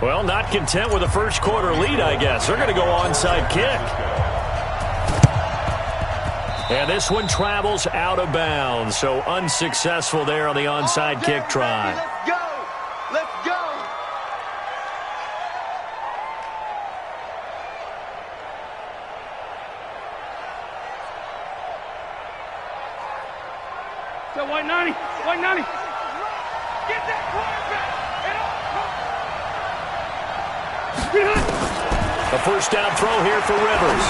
Well, not content with a first quarter lead, I guess. They're going to go onside kick. And this one travels out of bounds, so unsuccessful there on the onside kick try. Let's go! Let's go! So white 90, white 90. Get that quarterback. A first down throw here for Rivers.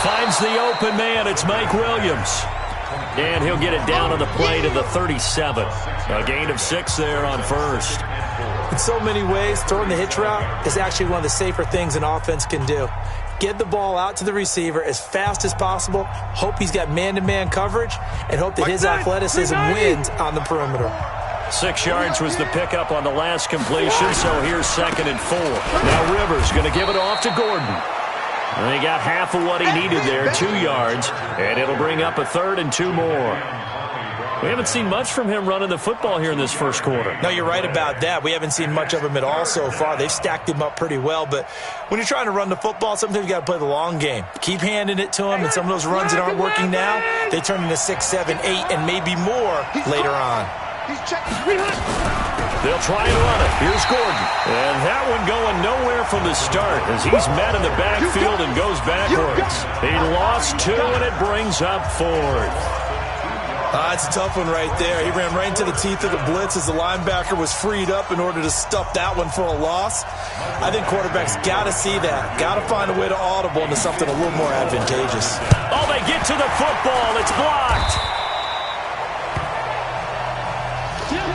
Finds the open man. It's Mike Williams. And he'll get it down on the play to the 37. A gain of 6 there on first. In so many ways, throwing the hitch route is actually one of the safer things an offense can do. Get the ball out to the receiver as fast as possible, hope he's got man-to-man coverage, and hope that his athleticism wins on the perimeter. 6 yards was the pickup on the last completion, so here's 2nd and 4. Now Rivers going to give it off to Gordon. And they got half of what he needed there, 2 yards, and it'll bring up a 3rd and 2 more. We haven't seen much from him running the football here in this first quarter. No, you're right about that. We haven't seen much of him at all so far. They've stacked him up pretty well, but when you're trying to run the football, sometimes you got to play the long game. Keep handing it to him, and some of those runs that aren't working now, they turn into 6, 7, 8, and maybe more later on. They'll try and run it. Here's Gordon. And that one going nowhere from the start as he's met in the backfield and goes backwards. He lost 2, and it brings up 4th. That's a tough one right there. He ran right into the teeth of the blitz as the linebacker was freed up in order to stuff that one for a loss. I think quarterbacks got to see that. Got to find a way to audible into something a little more advantageous. Oh, they get to the football. It's blocked.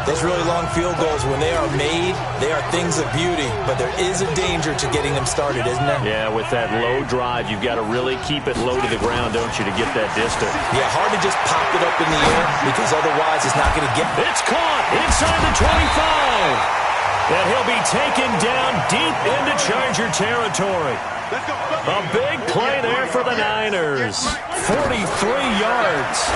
Those really long field goals, when they are made, they are things of beauty. But there is a danger to getting them started, isn't there? Yeah, with that low drive, you've got to really keep it low to the ground, don't you, to get that distance. Yeah, hard to just pop it up in the air because otherwise it's not going to get... It's caught inside the 25. And he'll be taken down deep into Charger territory. A big play there for the Niners. 43 yards.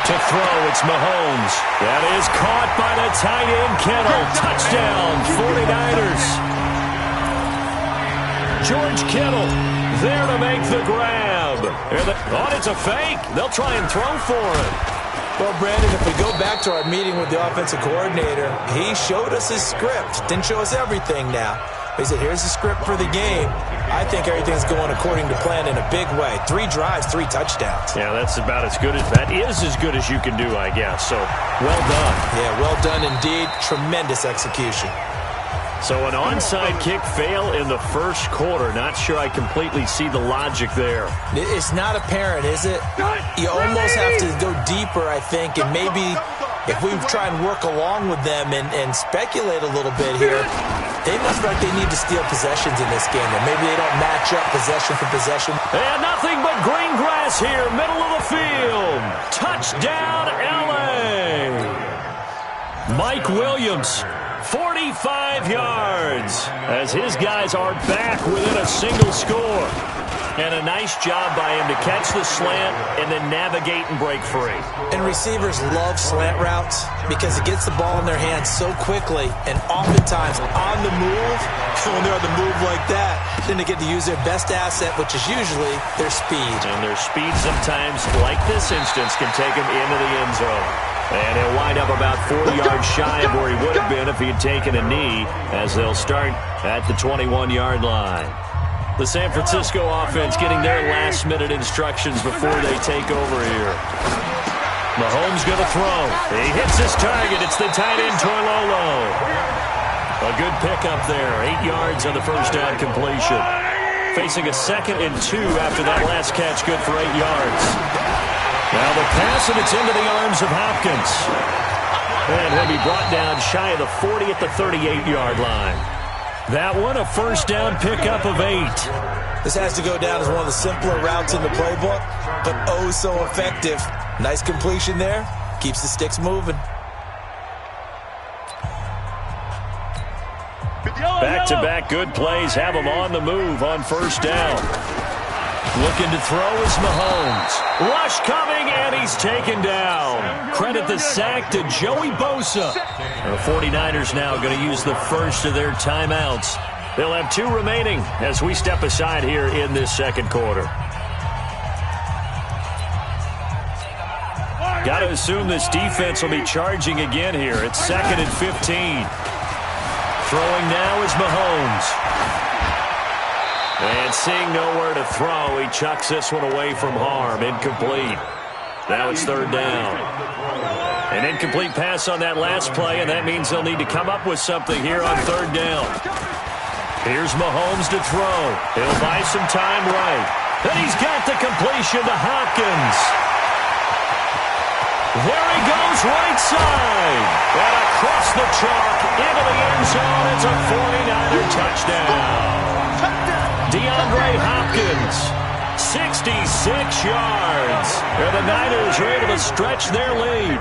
To throw, it's Mahomes. That is caught by the tight end, Kittle. Touchdown, 49ers. George Kittle there to make the grab. Oh, it's a fake. They'll try and throw for it. Well, Brandon, if we go back to our meeting with the offensive coordinator, he showed us his script. Didn't show us everything now. He said, here's the script for the game. I think everything's going according to plan in a big way. 3 drives, 3 touchdowns. Yeah, that's about as good as that is as good as you can do, I guess. So, well done. Yeah, well done indeed. Tremendous execution. So an onside kick fail in the first quarter. Not sure I completely see the logic there. It's not apparent, is it? You almost have to go deeper, I think, and maybe if we try and work along with them and speculate a little bit here, they must feel like they need to steal possessions in this game. Or maybe they don't match up possession for possession. And nothing but green grass here, middle of the field. Touchdown, L.A. Mike Williams, 45 yards, as his guys are back within a single score. And a nice job by him to catch the slant and then navigate and break free. And receivers love slant routes because it gets the ball in their hands so quickly and oftentimes on the move. When they're on the move like that, then they get to use their best asset, which is usually their speed. And their speed sometimes, like this instance, can take them into the end zone. And he'll wind up about 40 yards shy of where he would have been if he had taken a knee, as they'll start at the 21-yard line. The San Francisco offense getting their last-minute instructions before they take over here. Mahomes going to throw. He hits his target. It's the tight end, Torlolo. A good pickup there. 8 yards on the first down completion. Facing a 2nd and 2 after that last catch, good for 8 yards. Now the pass, and it's into the arms of Hopkins. And he'll be brought down shy of the 40 at the 38-yard line. That one, a first down pickup of 8. This has to go down as one of the simpler routes in the playbook, but oh so effective. Nice completion there. Keeps the sticks moving. Back-to-back good plays have them on the move on first down. Looking to throw is Mahomes. Rush coming, and he's taken down. Credit the sack to Joey Bosa. The 49ers now going to use the first of their timeouts. They'll have 2 remaining as we step aside here in this second quarter. Got to assume this defense will be charging again here. It's 2nd and 15. Throwing now is Mahomes. And seeing nowhere to throw, he chucks this one away from harm. Incomplete. Now it's 3rd down. An incomplete pass on that last play, and that means they'll need to come up with something here on 3rd down. Here's Mahomes to throw. He'll buy some time right. And he's got the completion to Hopkins. There he goes, right side. And across the chalk into the end zone. It's a 49er touchdown. DeAndre Hopkins, 66 yards. And the Niners are able to stretch their lead.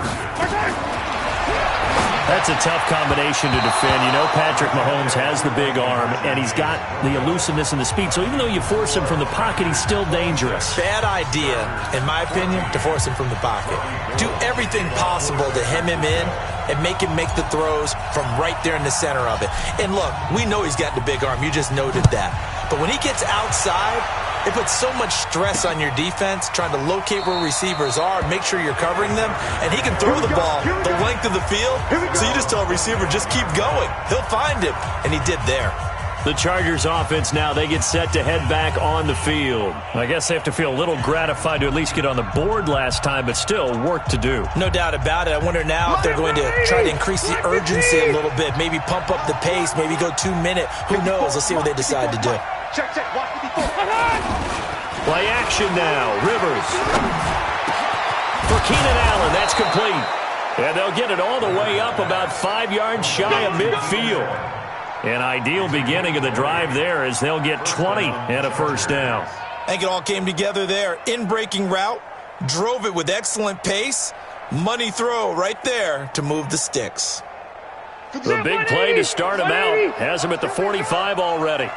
That's a tough combination to defend. You know Patrick Mahomes has the big arm, and he's got the elusiveness and the speed. So even though you force him from the pocket, he's still dangerous. Bad idea, in my opinion, to force him from the pocket. Do everything possible to hem him in and make him make the throws from right there in the center of it. And look, we know he's got the big arm. You just noted that. But when he gets outside, it puts so much stress on your defense trying to locate where receivers are, make sure you're covering them, and he can throw the ball the length of the field, so you just tell a receiver, just keep going. He'll find him, and he did there. The Chargers offense now, they get set to head back on the field. I guess they have to feel a little gratified to at least get on the board last time, but still work to do. No doubt about it. I wonder now if they're going to try to increase the urgency a little bit, maybe pump up the pace, maybe go 2-minute. Who knows? Let's see what they decide to do. Play action now. Rivers. For Keenan Allen, that's complete. And they'll get it all the way up about 5 yards shy of midfield. An ideal beginning of the drive there as they'll get 20 and a 1st down. I think it all came together there. In-breaking route, drove it with excellent pace. Money throw right there to move the sticks. The big play to start him out has him at the 45 already.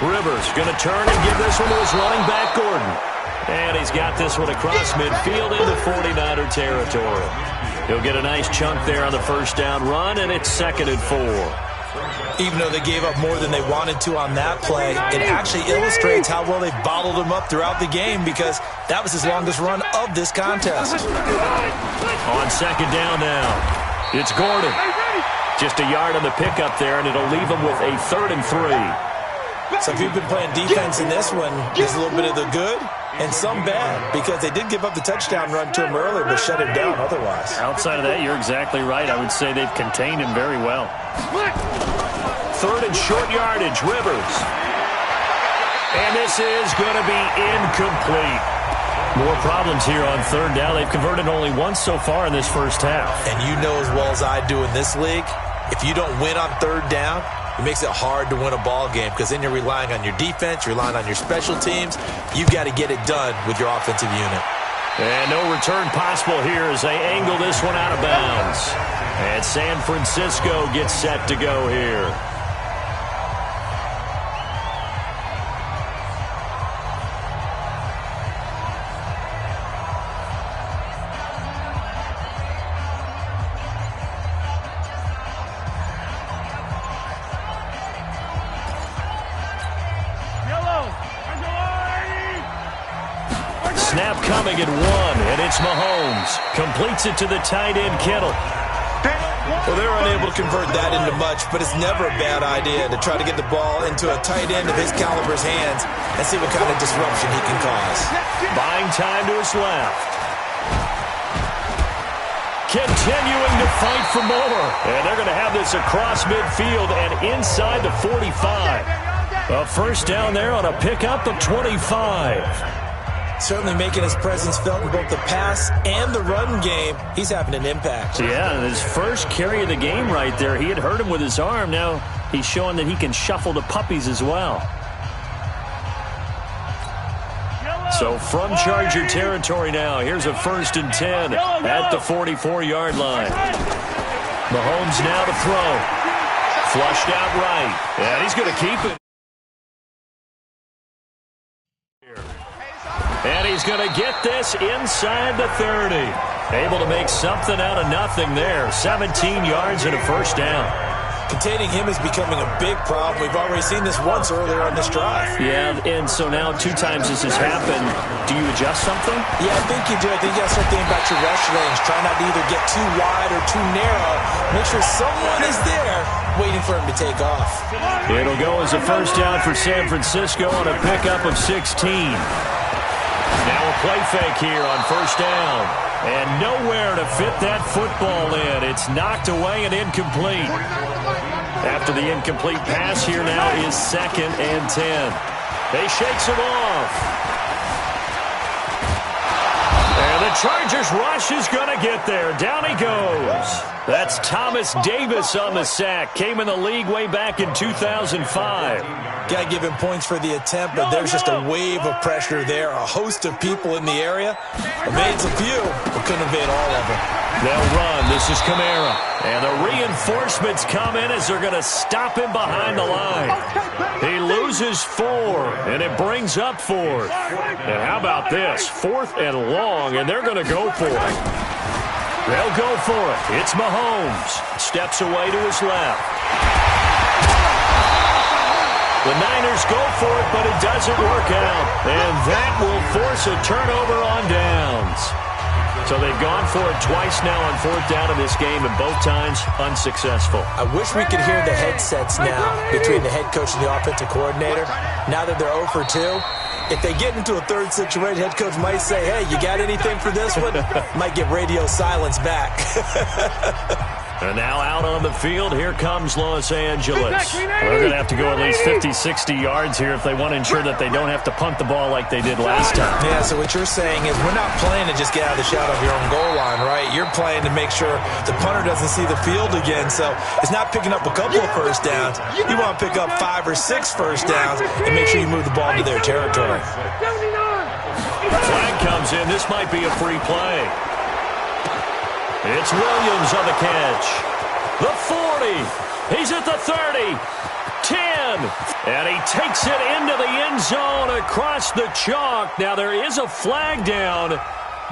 Rivers going to turn and give this one to his running back, Gordon. And he's got this one across midfield into 49er territory. He'll get a nice chunk there on the 1st down run, and it's 2nd and 4. Even though they gave up more than they wanted to on that play, it actually illustrates how well they've bottled him up throughout the game because that was his longest run of this contest. On 2nd down now, it's Gordon. Just a yard on the pickup there, and it'll leave him with a 3rd and 3. So if you've been playing defense in this one, there's a little bit of the good and some bad because they did give up the touchdown run to him earlier but shut him down otherwise. Outside of that, you're exactly right. I would say they've contained him very well. 3rd and short yardage, Rivers. And this is going to be incomplete. More problems here on 3rd down. They've converted only once so far in this first half. And you know as well as I do in this league, if you don't win on 3rd down, it makes it hard to win a ball game because then you're relying on your defense, you're relying on your special teams. You've got to get it done with your offensive unit. And no return possible here as they angle this one out of bounds. And San Francisco gets set to go here. Snap coming at 1, and it's Mahomes. Completes it to the tight end, Kittle. Well, they're unable to convert that into much, but it's never a bad idea to try to get the ball into a tight end of his caliber's hands and see what kind of disruption he can cause. Buying time to his left. Continuing to fight for more. And they're going to have this across midfield and inside the 45. A 1st down there on a pickup of 25. Certainly making his presence felt in both the pass and the run game. He's having an impact. Yeah, his first carry of the game right there. He had hurt him with his arm. Now he's showing that he can shuffle the puppies as well. So from Charger territory now, here's a 1st and 10 at the 44-yard line. Mahomes now to throw. Flushed out right. And he's going to keep it. And he's going to get this inside the 30. Able to make something out of nothing there. 17 yards and a first down. Containing him is becoming a big problem. We've already seen this once earlier on this drive. Yeah, and so now 2 times this has happened. Do you adjust something? Yeah, I think you do. I think you got to start thinking about your rush range. Try not to either get too wide or too narrow. Make sure someone is there waiting for him to take off. It'll go as a first down for San Francisco on a pickup of 16. Now a play fake here on first down. And nowhere to fit that football in. It's knocked away and incomplete. After the incomplete pass, here now is 2nd and 10. They shakes him off. And the Chargers rush is going to get there. Down he goes. That's Thomas Davis on the sack. Came in the league way back in 2005. Got to give him points for the attempt, but there's just a wave of pressure there. A host of people in the area. Evades a few, but couldn't evade all of them. They'll run. This is Kamara. And the reinforcements come in as they're going to stop him behind the line. He loses 4, and it brings up 4th. And how about this? 4th and long, and they're going to go for it. They'll go for it. It's Mahomes. Steps away to his left. The Niners go for it, but it doesn't work out. And that will force a turnover on downs. So they've gone for it twice now on 4th down in this game, and both times unsuccessful. I wish we could hear the headsets now between the head coach and the offensive coordinator. Now that they're 0 for 2, if they get into a third situation, head coach might say, hey, you got anything for this one? Might get radio silence back. And now out on the field, here comes Los Angeles. They're going to have to go at least 50, 60 yards here if they want to ensure that they don't have to punt the ball like they did last time. Yeah, so what you're saying is we're not playing to just get out of the shadow of your own goal line, right? You're playing to make sure the punter doesn't see the field again. So it's not picking up a couple of first downs. You want to pick up 5 or 6 first downs and make sure you move the ball into their territory. Flag comes in. This might be a free play. It's Williams on the catch. The 40. He's at the 30. 10. And he takes it into the end zone across the chalk. Now there is a flag down,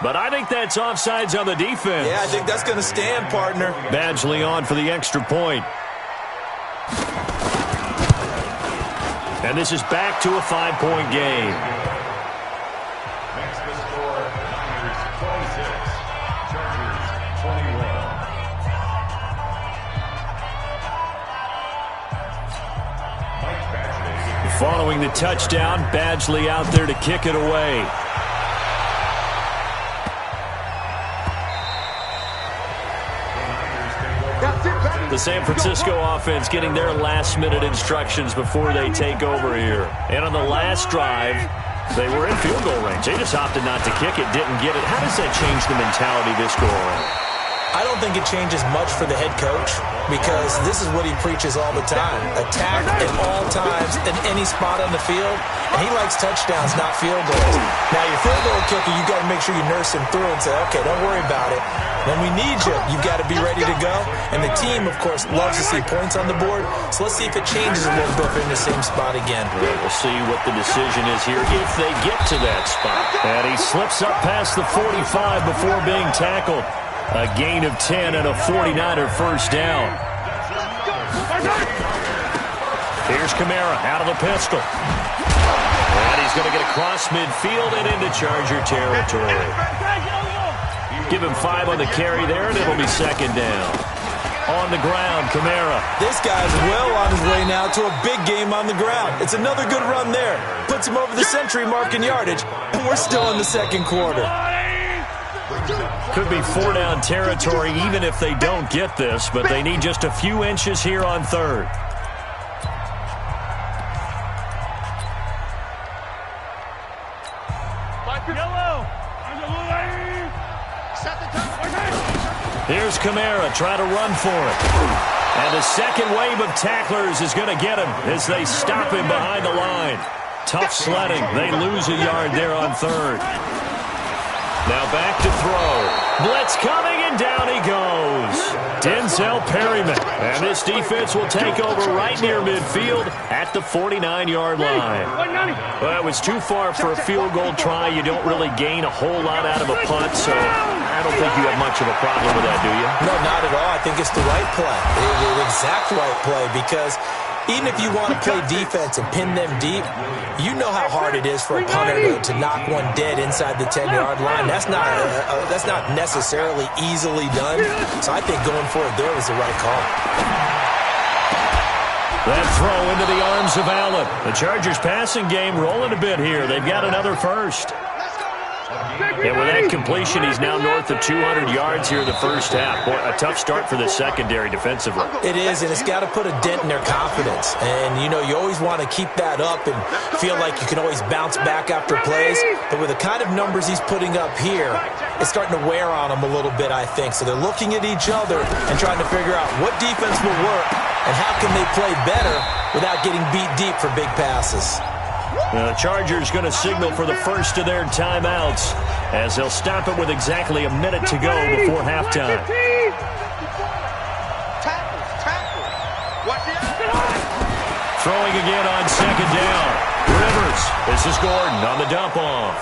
but I think that's offsides on the defense. Yeah, I think that's going to stand, partner. Badgley on for the extra point. And this is back to a 5-point game. Following the touchdown, Badgley out there to kick it away. The San Francisco offense getting their last-minute instructions before they take over here. And on the last drive, they were in field goal range. They just opted not to kick it, didn't get it. How does that change the mentality this go around? I don't think it changes much for the head coach because this is what he preaches all the time. Attack at all times in any spot on the field, and he likes touchdowns, not field goals. Now, your field goal kicker, you got to make sure you nurse him through and say, okay, don't worry about it. When we need you, you've got to be ready to go. And the team, of course, loves to see points on the board, so let's see if it changes a little bit if they're in the same spot again. We'll see what the decision is here if they get to that spot. And he slips up past the 45 before being tackled. A gain of 10 and a 49er first down. Here's Kamara out of the pistol. And he's going to get across midfield and into Charger territory. Give him 5 on the carry there, and it'll be second down. On the ground, Kamara. This guy's well on his way now to a big game on the ground. It's another good run there. Puts him over the century mark in yardage, and we're still in the second quarter. Could be 4-down territory even if they don't get this, but they need just a few inches here on third. Here's Kamara trying to run for it. And the second wave of tacklers is going to get him as they stop him behind the line. Tough sledding. They lose a yard there on third. Now back to throw. Blitz coming, and and down he goes. Denzel Perryman. And this defense will take over right near midfield at the 49-yard line. Well, it was too far for a field goal try. You don't really gain a whole lot out of a punt, so I don't think you have much of a problem with that, do you? No, not at all. I think it's the right play, the exact right play, because even if you want to play defense and pin them deep, you know how hard it is for a punter to knock one dead inside the 10-yard line. That's not necessarily easily done. So I think going for it there was the right call. That throw into the arms of Allen. The Chargers passing game rolling a bit here. They've got another first. And with that completion, he's now north of 200 yards here in the first half. Boy, a tough start for the secondary defensively. It is, and it's got to put a dent in their confidence. And, you know, you always want to keep that up and feel like you can always bounce back after plays. But with the kind of numbers he's putting up here, it's starting to wear on them a little bit, I think. So they're looking at each other and trying to figure out what defense will work and how can they play better without getting beat deep for big passes. The Chargers going to signal for the first of their timeouts as they'll stop it with exactly a minute to go before halftime. Throwing again on second down. Rivers. This is Gordon on the dump off.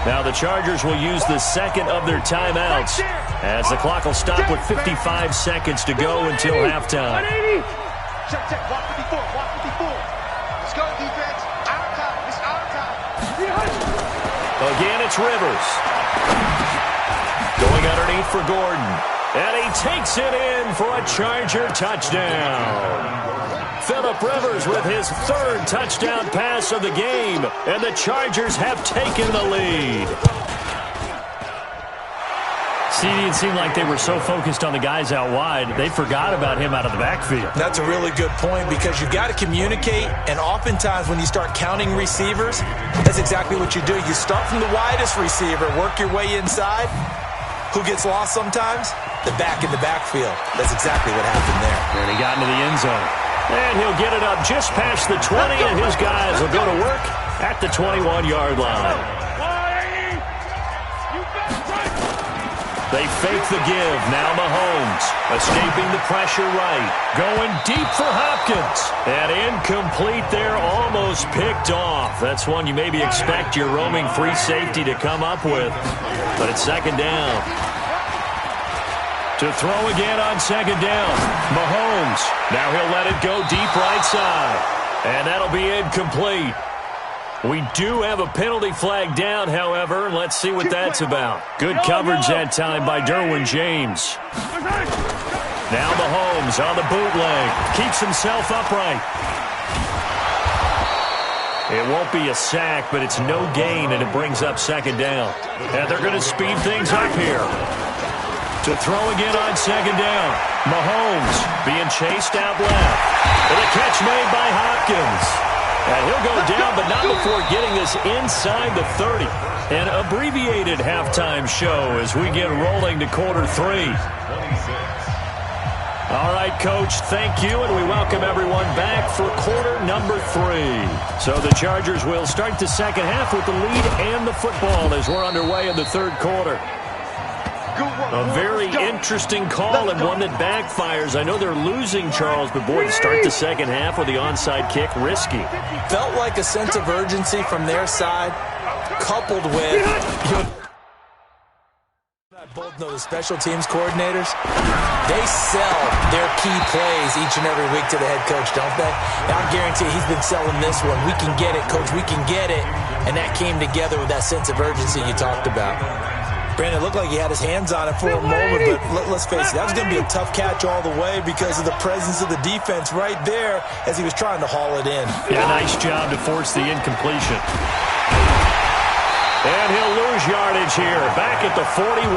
Now the Chargers will use the second of their timeouts as the clock will stop with 55 seconds to go until halftime. Check, check. Walk 54. Walk 54. Let's go, defense. Our time. It's our time. Again, it's Rivers. Going underneath for Gordon. And he takes it in for a Charger touchdown. Phillip Rivers with his third touchdown pass of the game. And the Chargers have taken the lead. CD, it seemed like they were so focused on the guys out wide, they forgot about him out of the backfield. That's a really good point because you've got to communicate, and oftentimes when you start counting receivers, that's exactly what you do. You start from the widest receiver, work your way inside. Who gets lost sometimes? The back in the backfield. That's exactly what happened there. And he got into the end zone. And he'll get it up just past the 20, and his guys will go to work at the 21-yard line. They fake the give. Now Mahomes escaping the pressure right. Going deep for Hopkins. And incomplete there, almost picked off. That's one you maybe expect your roaming free safety to come up with. But it's second down. To throw again on second down. Mahomes. Now he'll let it go deep right side. And that'll be incomplete. We do have a penalty flag down, however. Let's see what that's about. Good coverage that time by Derwin James. Now Mahomes on the bootleg. Keeps himself upright. It won't be a sack, but it's no gain, and it brings up second down. And they're going to speed things up here. To throw again on second down. Mahomes being chased out left. And a catch made by Hopkins. And he'll go down, but not before getting this inside the 30. An abbreviated halftime show as we get rolling to quarter three. All right, Coach, thank you, and we welcome everyone back for quarter number three. So the Chargers will start the second half with the lead and the football as we're underway in the third quarter. A very interesting call and one that backfires. I know they're losing, Charles, but boy, to start the second half with the onside kick, risky. Felt like a sense of urgency from their side, coupled with... I both know the special teams coordinators. They sell their key plays each and every week to the head coach, don't they? And I guarantee he's been selling this one. We can get it, Coach. We can get it. And that came together with that sense of urgency you talked about. Brandon, it looked like he had his hands on it for a moment, but let's face it, that was going to be a tough catch all the way because of the presence of the defense right there as he was trying to haul it in. Yeah, nice job to force the incompletion. And he'll lose yardage here, back at the 41.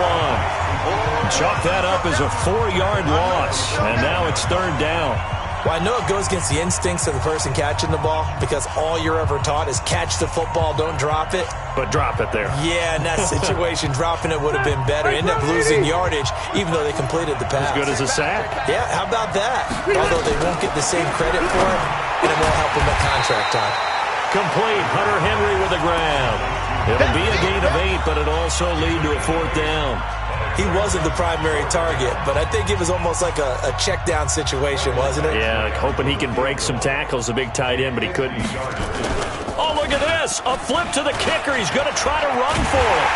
Chalk that up as a 4-yard loss, and now it's third down. Well, I know it goes against the instincts of the person catching the ball because all you're ever taught is catch the football, don't drop it. But drop it there. Yeah, in that situation, dropping it would have been better. End up losing yardage, even though they completed the pass. As good as a sack. Yeah, how about that? Although they won't get the same credit for it, and it won't help them at contract time. complete. Hunter Henry with the grab. It'll be a gain of 8, but it'll also lead to a 4th down. He wasn't the primary target, but I think it was almost like a check down situation, wasn't it? Yeah, hoping he can break some tackles, the big tight end, but he couldn't. Oh, look at this. A flip to the kicker. He's going to try to run for it.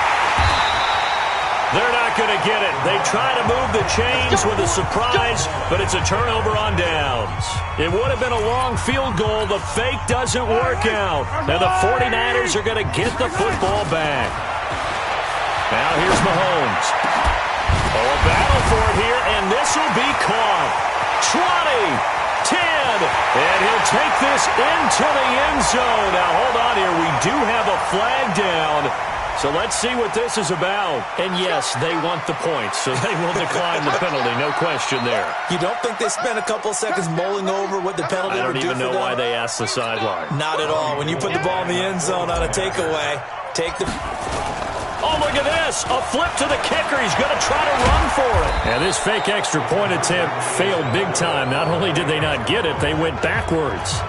They're not going to get it. They try to move the chains with a surprise, but it's a turnover on downs. It would have been a long field goal. The fake doesn't work out. And the 49ers are going to get the football back. Now here's Mahomes. Oh, a battle for it here, and this will be caught. 20, 10, and he'll take this into the end zone. Now, hold on here. We do have a flag down. So let's see what this is about. And yes, they want the points, so they will decline the penalty. No question there. You don't think they spent a couple seconds mulling over what the penalty would do for them? I don't even know why they asked the sideline. Not at all. When you put the ball in the end zone on a takeaway, take the... Oh, look at this. A flip to the kicker. He's going to try to run for it. Yeah, this fake extra point attempt failed big time. Not only did they not get it, they went backwards.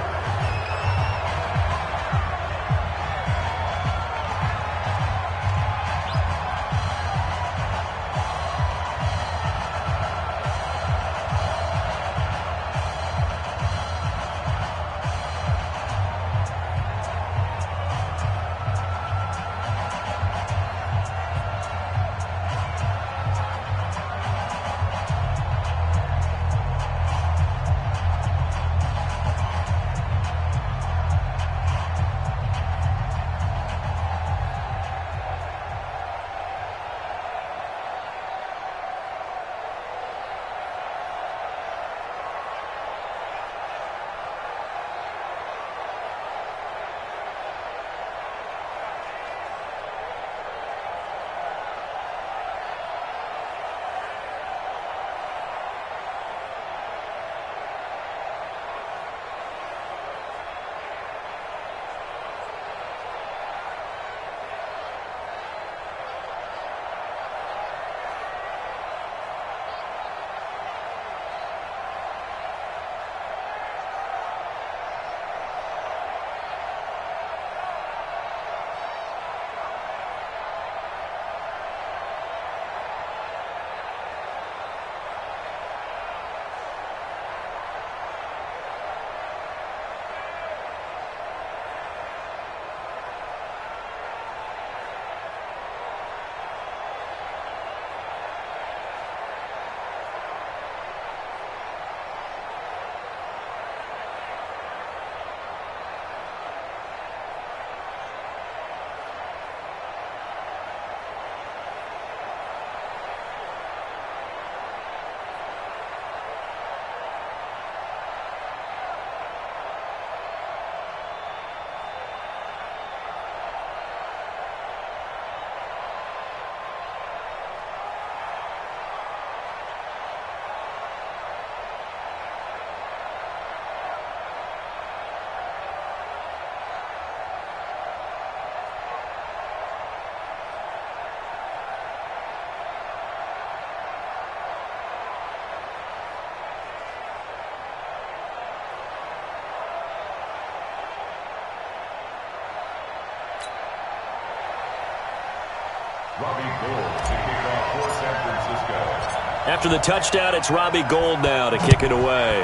After the touchdown, it's Robbie Gould now to kick it away.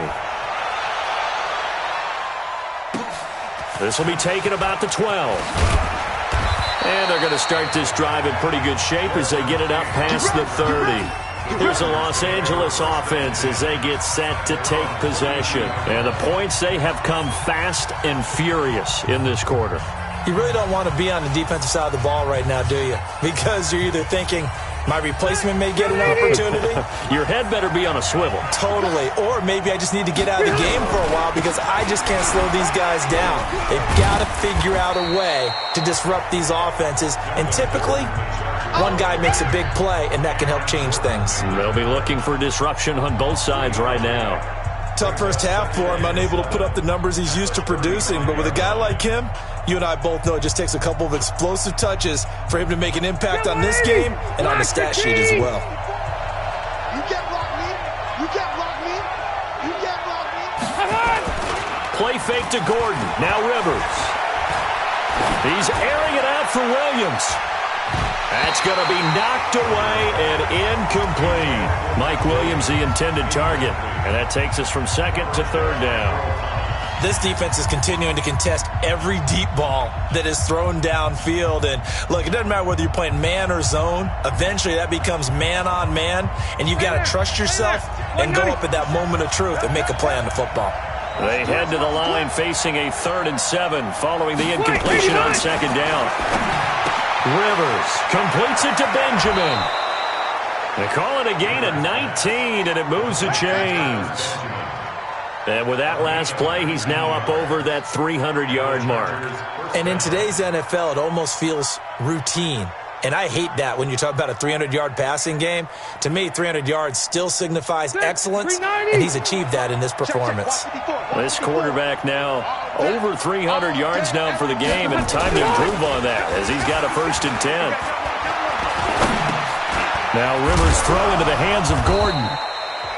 This will be taken about the 12. And they're going to start this drive in pretty good shape as they get it up past the 30. Here's the Los Angeles offense as they get set to take possession. And the points, they have come fast and furious in this quarter. You really don't want to be on the defensive side of the ball right now, do you? Because you're either thinking, my replacement may get an opportunity. Your head better be on a swivel. Totally. Or maybe I just need to get out of the game for a while because I just can't slow these guys down. They've got to figure out a way to disrupt these offenses. And typically, one guy makes a big play, and that can help change things. They'll be looking for disruption on both sides right now. Tough first half for him, unable to put up the numbers he's used to producing. But with a guy like him, you and I both know it just takes a couple of explosive touches for him to make an impact on this game and on the stat sheet as well. You can't block me. You can't block me. You can't block me. Play fake to Gordon. Now Rivers. He's airing it out for Williams. That's going to be knocked away and incomplete. Mike Williams, the intended target. And that takes us from second to third down. This defense is continuing to contest every deep ball that is thrown downfield. And, look, it doesn't matter whether you're playing man or zone. Eventually, that becomes man on man. And you've got to trust yourself and go up at that moment of truth and make a play on the football. They head to the line facing a 3rd and 7 following the incompletion on second down. Rivers completes it to Benjamin. They call it a gain of 19, and it moves the chains. And with that last play, he's now up over that 300-yard mark. And in today's NFL, it almost feels routine. And I hate that when you talk about a 300-yard passing game. To me, 300 yards still signifies excellence, and he's achieved that in this performance. This quarterback now over 300 yards now for the game, and time to improve on that as he's got a 1st and 10. Now Rivers throw into the hands of Gordon.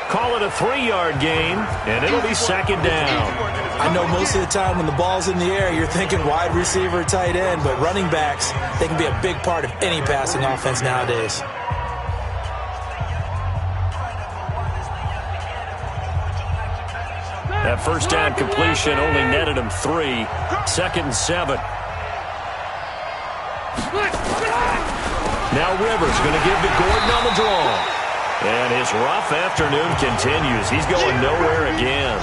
Call it a 3-yard gain, and it'll be 2nd down. I know most of the time when the ball's in the air, you're thinking wide receiver, tight end, but running backs, they can be a big part of any passing offense nowadays. That 1st down completion only netted him 3. 2nd and 7. Now Rivers going to give to Gordon on the draw. And his rough afternoon continues. He's going nowhere again.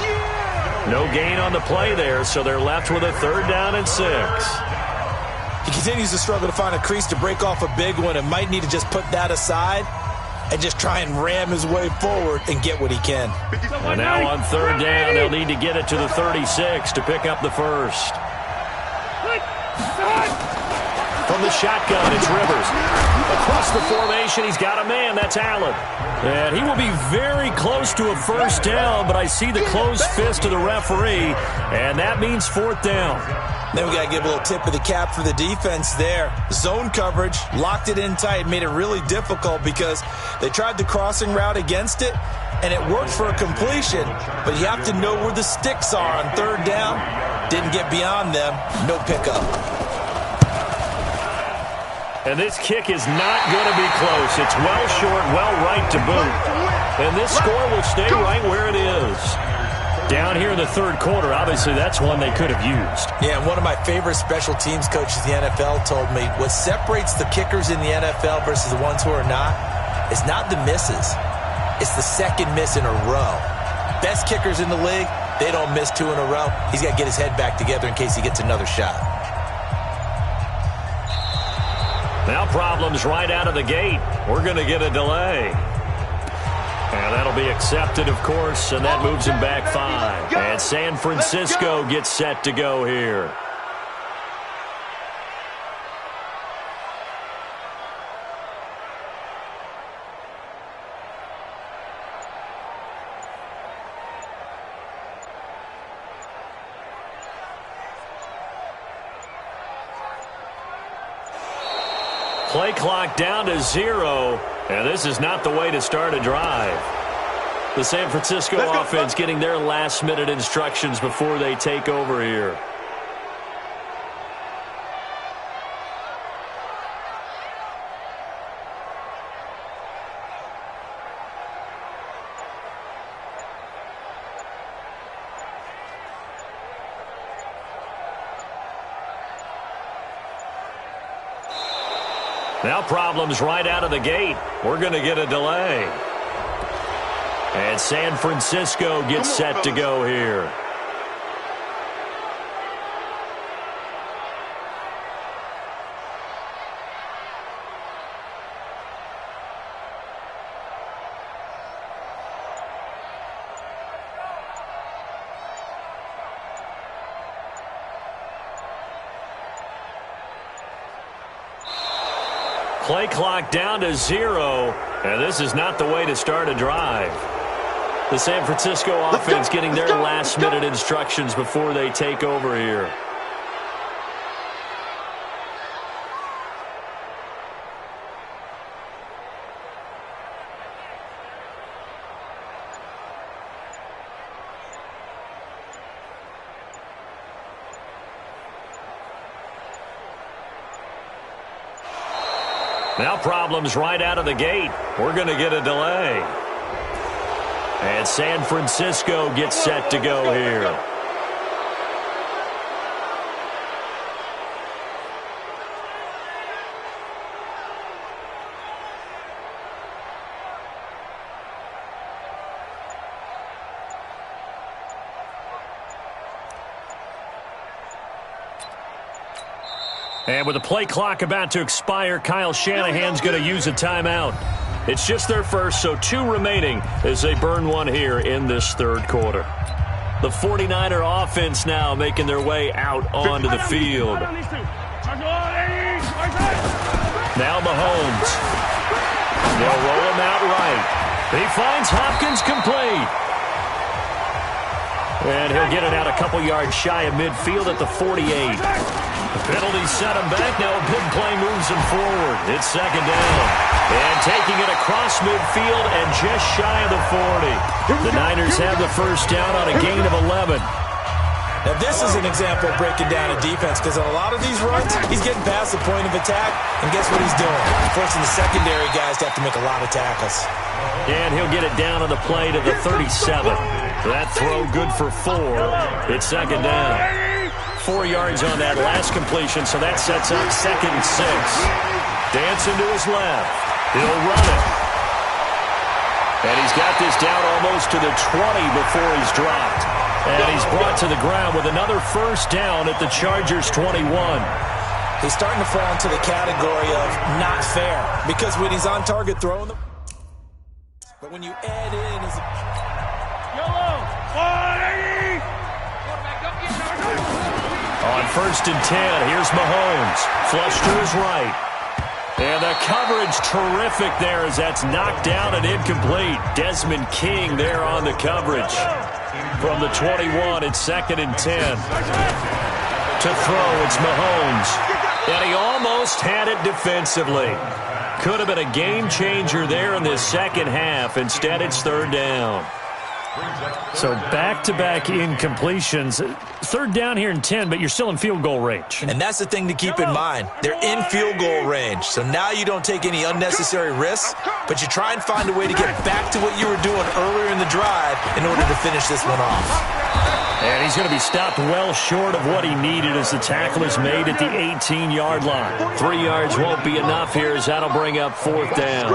No gain on the play there, so they're left with a 3rd down and 6. He continues to struggle to find a crease to break off a big one and might need to just put that aside and just try and ram his way forward and get what he can. And now on 3rd down, they'll need to get it to the 36 to pick up the 1st. From the shotgun, it's Rivers. Across the formation, he's got a man. That's Allen. And he will be very close to a 1st down, but I see the closed fist of the referee, and that means 4th down. Then we got to give a little tip of the cap for the defense there. Zone coverage, locked it in tight, made it really difficult because they tried the crossing route against it, and it worked for a completion, but you have to know where the sticks are on 3rd down. Didn't get beyond them, no pickup. And this kick is not going to be close. It's well short, well right to boot. And this score will stay right where it is. Down here in the 3rd quarter, obviously that's one they could have used. Yeah, and one of my favorite special teams coaches in the NFL told me what separates the kickers in the NFL versus the ones who are not is not the misses. It's the 2nd miss in a row. Best kickers in the league, they don't miss 2 in a row. He's got to get his head back together in case he gets another shot. Now problems right out of the gate. We're going to get a delay. And that'll be accepted, of course, and that moves him back 5. And San Francisco gets set to go here. Play clock down to 0, and this is not the way to start a drive. The San Francisco offense getting their last-minute instructions before they take over here. Now problems right out of the gate. We're going to get a delay. And San Francisco gets set to go here. Play clock down to 0, and this is not the way to start a drive. The San Francisco offense getting their last-minute instructions before they take over here. Now problems right out of the gate. We're going to get a delay. And San Francisco gets set to go here. And with the play clock about to expire, Kyle Shanahan's going to use a timeout. It's just their first, so 2 remaining as they burn one here in this third quarter. The 49er offense now making their way out onto the field. Now Mahomes. They'll roll him out right. He finds Hopkins complete. And he'll get it out a couple yards shy of midfield at the 48. The penalty set him back. Now a big play moves him forward. It's second down. And taking it across midfield and just shy of the 40. The Niners have the first down on a gain of 11. Now this is an example of breaking down a defense, because on a lot of these runs, he's getting past the point of attack, and guess what he's doing? Forcing the secondary guys to have to make a lot of tackles. And he'll get it down on the play to the 37. That throw good for 4. It's second down. 4 yards on that last completion, so that sets up second and 6. Dancing to his left. He'll run it. And he's got this down almost to the 20 before he's dropped. And he's brought to the ground with another first down at the Chargers' 21. He's starting to fall into the category of not fair, because when he's on target throwing them, but when you add in his... On first and 10, here's Mahomes. Flush to his right. And the coverage terrific there as that's knocked down and incomplete. Desmond King there on the coverage. From the 21, it's second and 10. To throw, it's Mahomes. And he almost had it defensively. Could have been a game changer there in this second half. Instead, it's third down. So back-to-back incompletions. Third down here in 10, but you're still in field goal range. And that's the thing to keep in mind. They're in field goal range. So now you don't take any unnecessary risks, but you try and find a way to get back to what you were doing earlier in the drive in order to finish this one off. And he's going to be stopped well short of what he needed as the tackle is made at the 18-yard line. 3 yards won't be enough here as that'll bring up fourth down.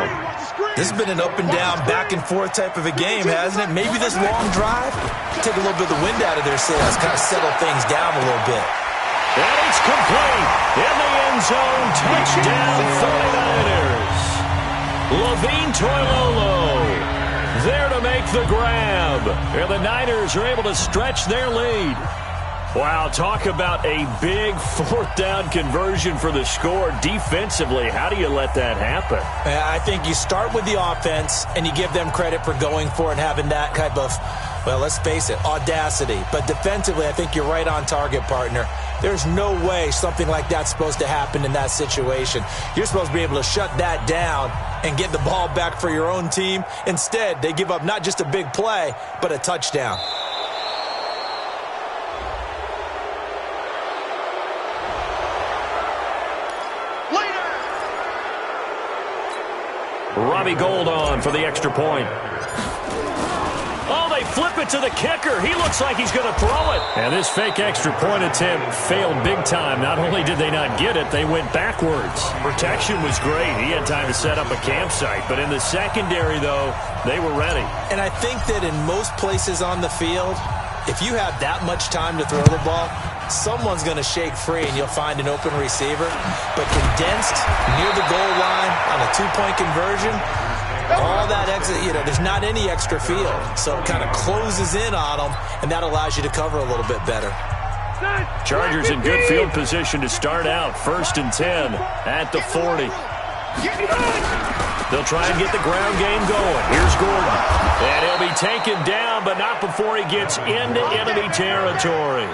This has been an up-and-down, back-and-forth type of a game, hasn't it? Maybe this long drive take a little bit of the wind out of their sails, kind of settle things down a little bit. And it's complete. In the end zone, touchdown 49ers. Levine Toilolo there to make the grab. And the Niners are able to stretch their lead. Wow, talk about a big fourth down conversion for the score. Defensively, how do you let that happen? I think you start with the offense, and you give them credit for going for it and having that type of, well, let's face it, audacity. But defensively, I think you're right on target, partner. There's no way something like that's supposed to happen in that situation. You're supposed to be able to shut that down and get the ball back for your own team. Instead, they give up not just a big play, but a touchdown. Robbie Gould on for the extra point. Oh, they flip it to the kicker. He looks like he's going to throw it. And this fake extra point attempt failed big time. Not only did they not get it, they went backwards. Protection was great. He had time to set up a campsite. But in the secondary, though, they were ready. And I think that in most places on the field, if you have that much time to throw the ball, someone's going to shake free and you'll find an open receiver. But condensed near the goal line on a two-point conversion, all that exit, there's not any extra field. So it kind of closes in on them, and that allows you to cover a little bit better. Chargers in good field position to start out. First and 10 at the 40. They'll try and get the ground game going. Here's Gordon. And he'll be taken down, but not before he gets into enemy territory.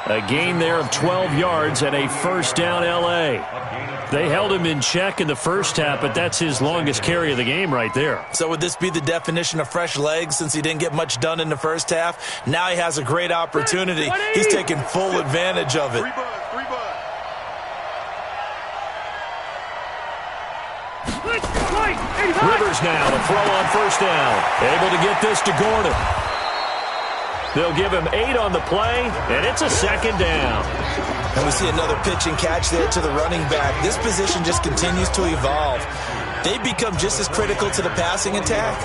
A gain there of 12 yards and a first down L.A. They held him in check in the first half, but that's his longest carry of the game right there. So would this be the definition of fresh legs since he didn't get much done in the first half? Now he has a great opportunity. He's taking full advantage of it. Rivers now to throw on first down. Able to get this to Gordon. They'll give him 8 on the play, and it's a second down. And we see another pitch and catch there to the running back. This position just continues to evolve. They become just as critical to the passing attack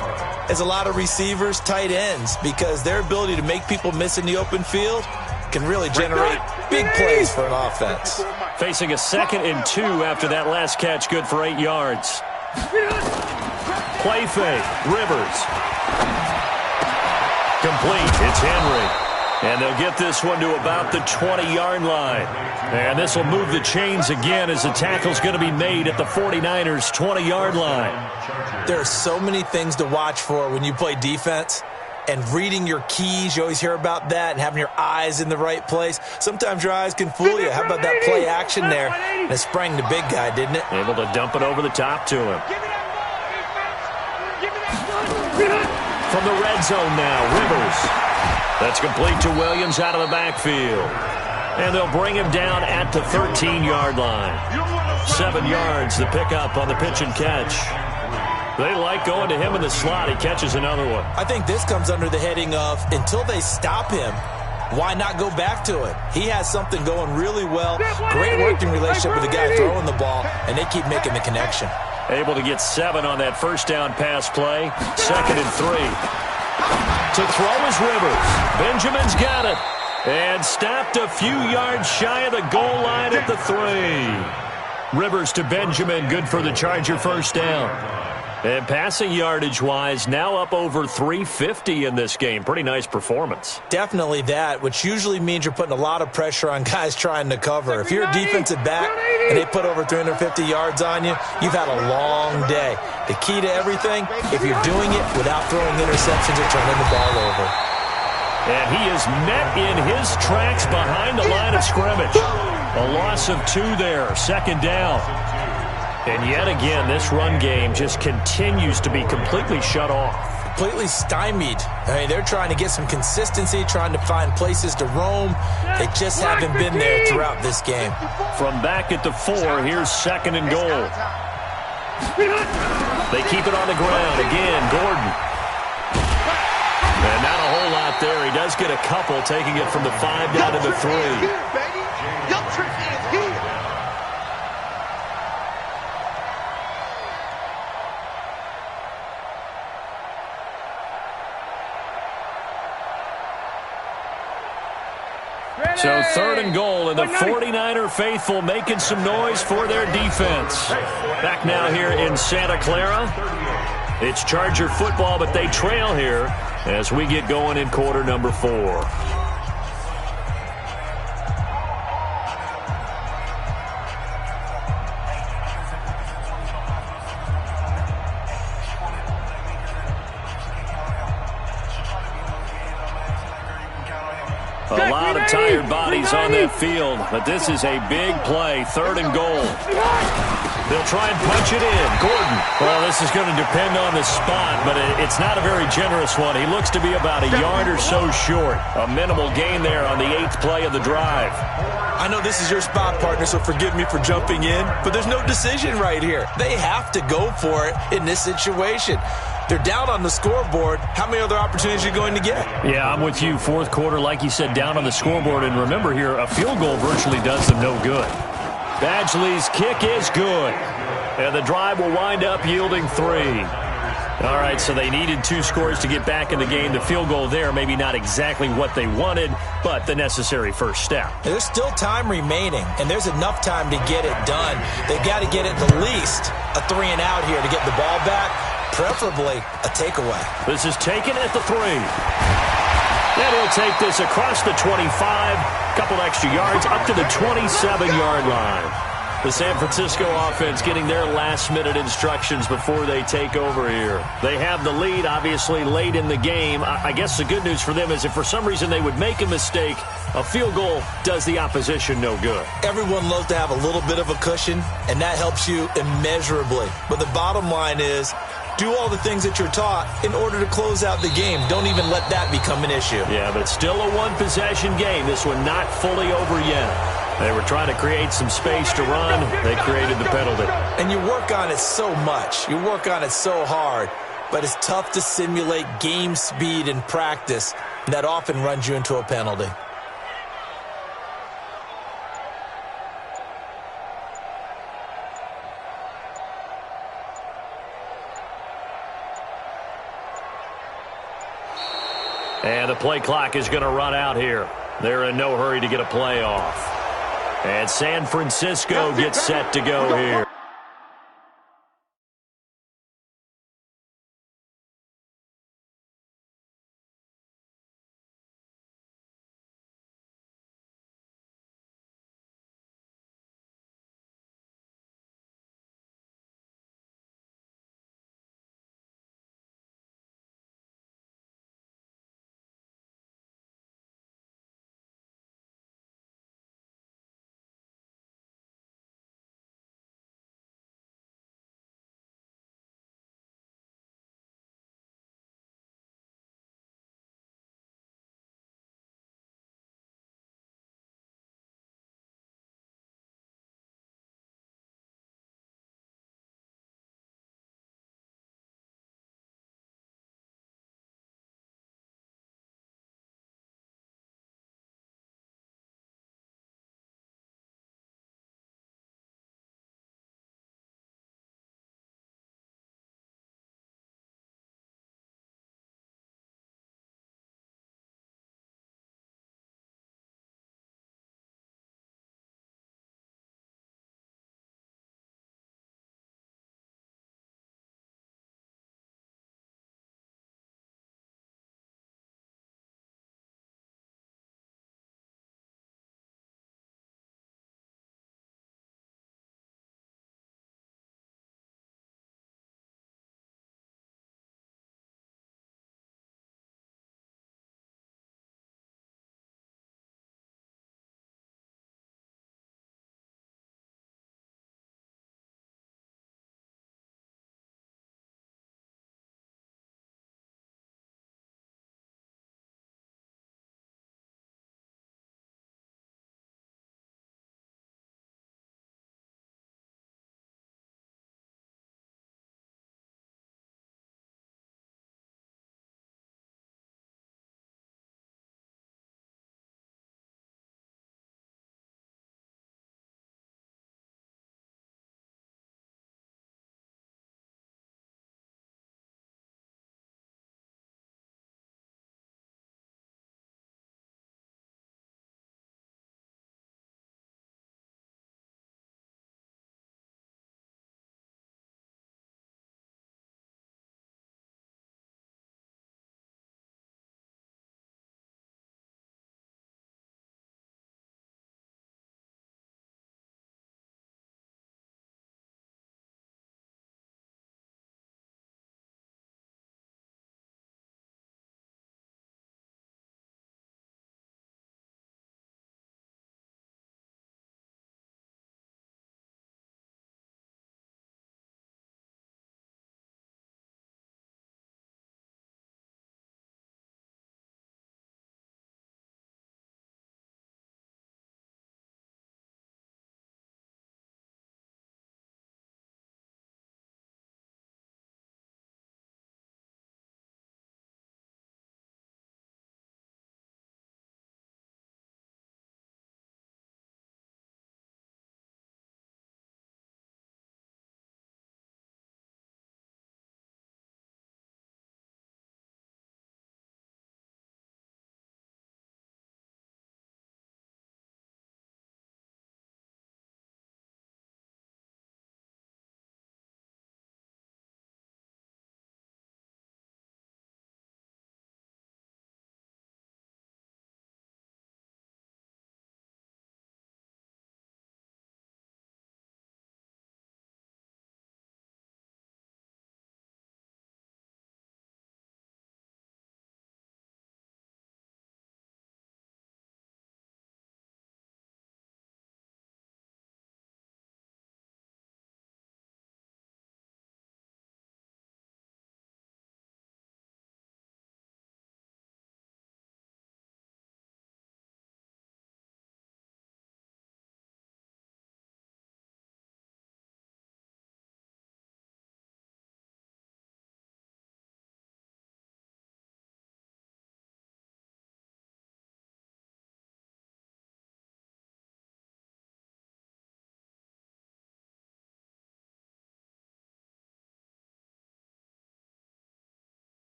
as a lot of receivers, tight ends, because their ability to make people miss in the open field can really generate big plays for an offense. Facing a 2nd and 2 after that last catch, good for 8 yards. Play fake. Rivers. Complete. It's Henry. And they'll get this one to about the 20-yard line. And this will move the chains again as the tackle's going to be made at the 49ers' 20-yard line. There are so many things to watch for when you play defense. And reading your keys, you always hear about that, and having your eyes in the right place. Sometimes your eyes can fool you. How about that play action there? And it sprang the big guy, didn't it? Able to dump it over the top to him. From the red zone now, Rivers. That's complete to Williams out of the backfield. And they'll bring him down at the 13-yard line. 7 yards, the pickup on the pitch and catch. They like going to him in the slot. He catches another one. I think this comes under the heading of, until they stop him, why not go back to it? He has something going really well. Great working relationship with the guy throwing the ball, and they keep making the connection. Able to get 7 on that first down pass play. 2nd and 3. To throw is Rivers. Benjamin's got it. And stopped a few yards shy of the goal line at the 3. Rivers to Benjamin, good for the Charger first down. And passing yardage-wise, now up over 350 in this game. Pretty nice performance. Definitely that, which usually means you're putting a lot of pressure on guys trying to cover. If you're a defensive back and they put over 350 yards on you, you've had a long day. The key to everything, if you're doing it without throwing interceptions or turning the ball over. And he is met in his tracks behind the line of scrimmage. A loss of 2 there, 2nd down. And yet again, this run game just continues to be completely shut off. Completely stymied. I mean, they're trying to get some consistency, trying to find places to roam. They just haven't been there throughout this game. From back at the 4, here's 2nd and goal. They keep it on the ground. Again, Gordon. And not a whole lot there. He does get a couple, taking it from the 5 down to the 3. Young trick is here. So 3rd and goal, and the 49er faithful making some noise for their defense. Back now here in Santa Clara. It's Charger football, but they trail here as we get going in quarter number 4. A lot of tired bodies on that field, but this is a big play, 3rd and goal. They'll try and punch it in. Gordon. Well, this is going to depend on the spot, but it's not a very generous one. He looks to be about a yard or so short. A minimal gain there on the 8th play of the drive. I know this is your spot, partner, so forgive me for jumping in, but there's no decision right here. They have to go for it in this situation. They're down on the scoreboard. How many other opportunities are you going to get? Yeah, I'm with you. 4th quarter, like you said, down on the scoreboard. And remember here, a field goal virtually does them no good. Badgley's kick is good. And the drive will wind up yielding 3. All right, so they needed 2 scores to get back in the game. The field goal there, maybe not exactly what they wanted, but the necessary first step. There's still time remaining, and there's enough time to get it done. They've got to get at the least a 3 and out here to get the ball back, preferably a takeaway. This is taken at the 3. And he'll take this across the 25, couple extra yards, up to the 27-yard line. The San Francisco offense getting their last-minute instructions before they take over here. They have the lead, obviously, late in the game. I guess the good news for them is if for some reason they would make a mistake, a field goal does the opposition no good. Everyone loves to have a little bit of a cushion, and that helps you immeasurably. But the bottom line is, do all the things that you're taught in order to close out the game. Don't even let that become an issue. Yeah, but still a one-possession game. This one not fully over yet. They were trying to create some space to run. They created the penalty. And you work on it so much. You work on it so hard. But it's tough to simulate game speed in practice. That often runs you into a penalty. And the play clock is going to run out here. They're in no hurry to get a play off. And San Francisco gets set to go here.